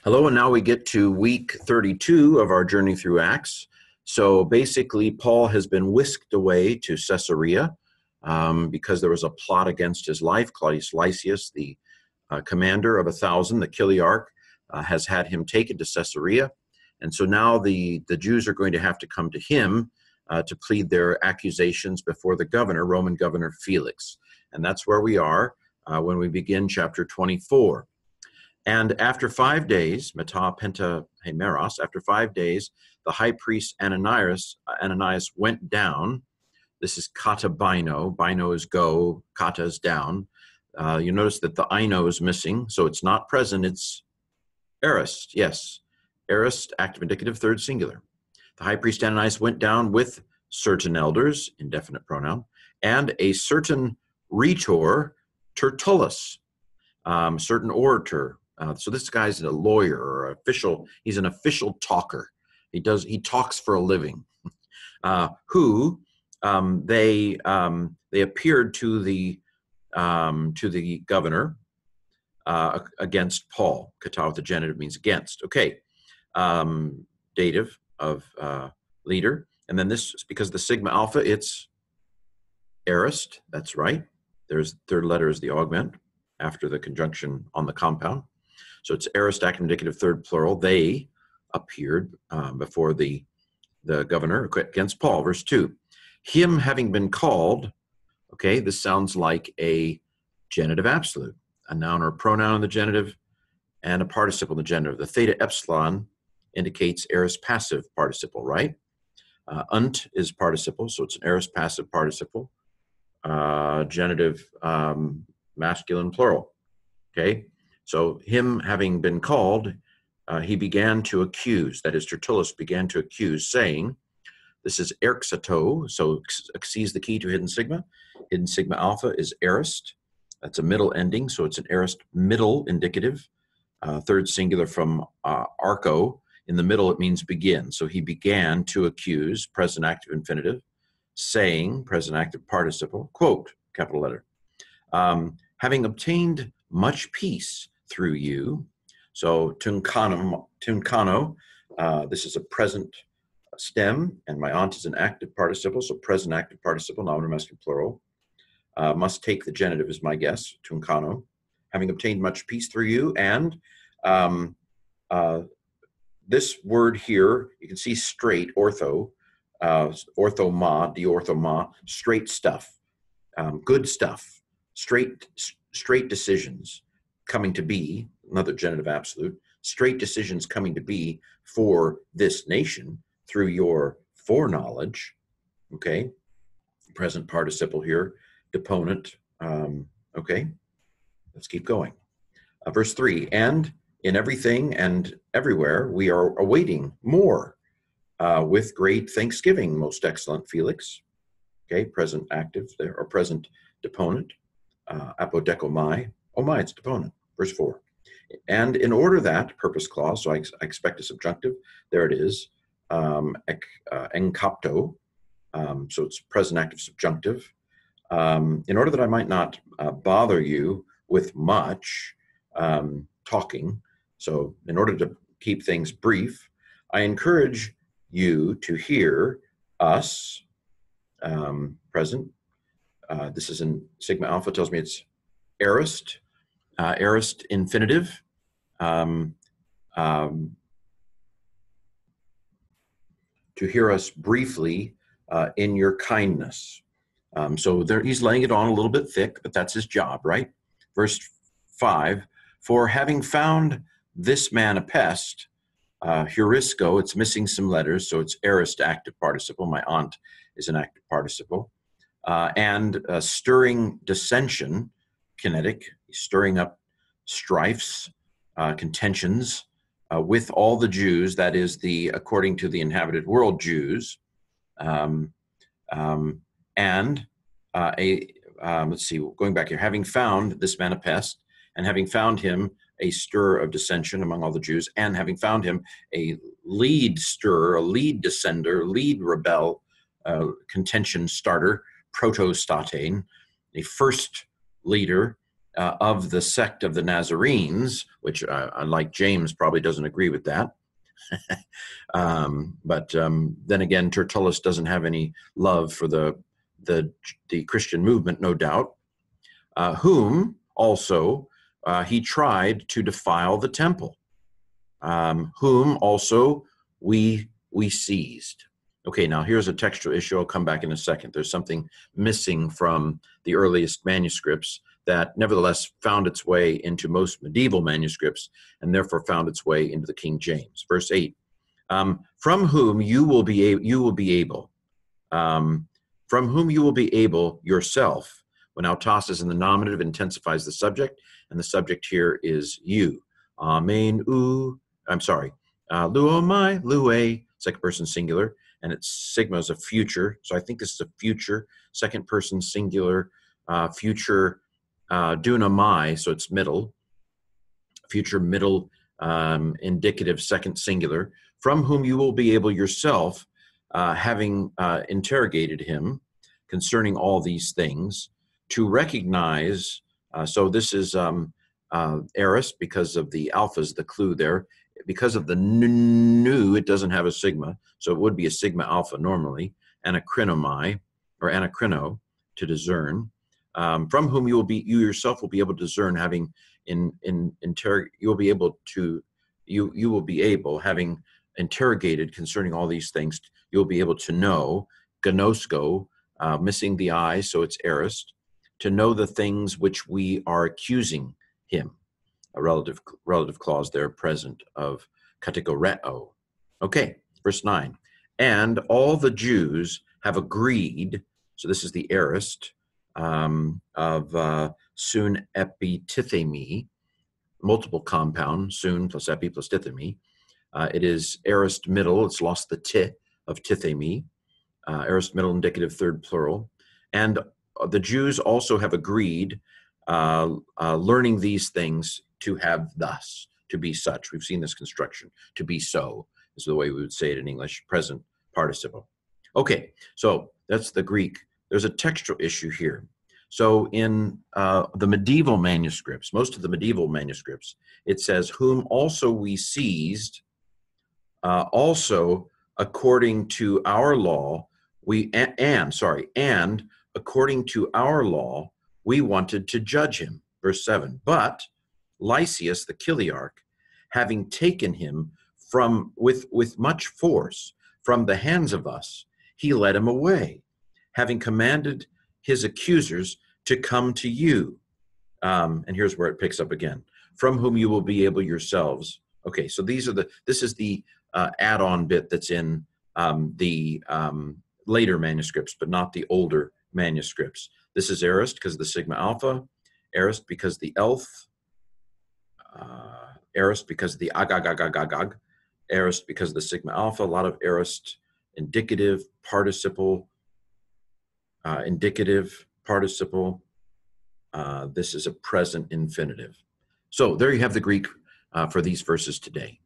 Hello, and now we get to week 32 of our journey through Acts. So basically, Paul has been whisked away to Caesarea because there was a plot against his life. Claudius Lysias, the commander of 1,000, the Chiliarch, has had him taken to Caesarea. And so now the Jews are going to have to come to him to plead their accusations before the governor, Roman governor Felix. And that's where we are when we begin chapter 24. And after 5 days, meta penta hemeros, after 5 days, the high priest Ananias went down. This is kata bino. Bino is go, kata is down. You notice that the ino is missing, so it's not present, it's aorist, yes. Aorist, active indicative, third singular. The high priest Ananias went down with certain elders, indefinite pronoun, and a certain rhetor, Tertullus, certain orator. So this guy's a lawyer or official. He's an official talker. He talks for a living. Who they appeared to the governor against Paul. Kata with the genitive means against. Okay, dative of leader, and then this is because the sigma alpha. It's aorist. That's right. There's third letter is the augment after the conjunction on the compound. So it's aorist, active indicative, third plural. They appeared before the governor against Paul. Verse 2, him having been called, okay, this sounds like a genitive absolute, a noun or a pronoun in the genitive, and a participle in the genitive. The theta epsilon indicates aorist passive participle, right? Unt is participle, so it's an aorist passive participle. Genitive masculine plural, okay? So him having been called, he began to accuse, that is Tertullus began to accuse, saying, this is erxato, so X is the key to hidden sigma. Hidden sigma alpha is aorist. That's a middle ending, so it's an aorist middle indicative. Third singular from arco. In the middle, it means begin. So he began to accuse, present active infinitive, saying, present active participle, quote, capital letter, having obtained much peace through you. So tunkano, this is a present stem, and my aunt is an active participle, so present active participle, noun or masculine plural. Must take the genitive is my guess, tunkano. Having obtained much peace through you, and this word here, you can see straight, ortho, orthoma, deorthoma, straight stuff, good stuff, straight decisions coming to be, another genitive absolute, straight decisions coming to be for this nation through your foreknowledge, okay? Present participle here, deponent, okay? Let's keep going. Verse 3, and in everything and everywhere we are awaiting more with great thanksgiving, most excellent Felix. Okay, present active there, or present deponent, apodekomai. Oh my, it's deponent. Verse 4. And in order that, purpose clause, so I expect a subjunctive, there it is, enkapto, so it's present active subjunctive. In order that I might not bother you with much talking, so in order to keep things brief, I encourage you to hear us, present. This is in sigma alpha, tells me it's aorist, aorist infinitive. To hear us briefly in your kindness. So there, he's laying it on a little bit thick, but that's his job, right? Verse 5, for having found this man a pest, heurisco, it's missing some letters, so it's aorist active participle. My aunt is an active participle. And stirring dissension, kinetic, stirring up strifes, contentions with all the Jews, that is the, according to the inhabited world Jews, let's see, going back here, having found this man a pest, and having found him a stir of dissension among all the Jews, and having found him a lead stirrer, a lead descender, lead rebel, contention starter, protostatein, a first leader, of the sect of the Nazarenes, which like James probably doesn't agree with that. But then again, Tertullus doesn't have any love for the Christian movement, no doubt. Whom also he tried to defile the temple, whom also we seized. Okay, now here's a textual issue. I'll come back in a second. There's something missing from the earliest manuscripts that nevertheless found its way into most medieval manuscripts and therefore found its way into the King James. Verse 8, from whom you will be able, from whom you will be able yourself. When autos is in the nominative, intensifies the subject, and the subject here is you. Amen, luomai, lue, second person singular, and its sigma is a future. So I think this is a future, second person singular, future dunamai, so it's middle, future middle indicative second singular, from whom you will be able yourself, having interrogated him concerning all these things, to recognize, so this is aorist because of the alphas, the clue there. Because of the nu, it doesn't have a sigma, so it would be a sigma alpha normally, anacrinomai, or anacrino, to discern, from whom you yourself will be able to discern, having having interrogated concerning all these things, you'll be able to know, gnosko, missing the I, so it's aorist, to know the things which we are accusing him. A relative clause there present of kategoreo. Okay, verse 9. And all the Jews have agreed, so this is the aorist of sun epitithemi, multiple compound, sun plus epi plus tithemi. It is aorist middle, it's lost the ti of tithemi, aorist middle indicative third plural. And the Jews also have agreed, learning these things, to have thus, to be such. We've seen this construction. To be so is the way we would say it in English, present participle. Okay, so that's the Greek. There's a textual issue here. So in the medieval manuscripts, most of the medieval manuscripts, it says, whom also we seized, also according to our law, and according to our law, we wanted to judge him. Verse 7, but Lysias the Chiliarch, having taken him with much force from the hands of us, he led him away, having commanded his accusers to come to you. And here's where it picks up again. From whom you will be able yourselves. Okay, so this is the add-on bit that's in the later manuscripts, but not the older manuscripts. This is aorist because of the sigma alpha, aorist because the elf, aorist because of the agagagagagag, aorist because of the sigma alpha, a lot of aorist indicative, participle, this is a present infinitive. So there you have the Greek for these verses today.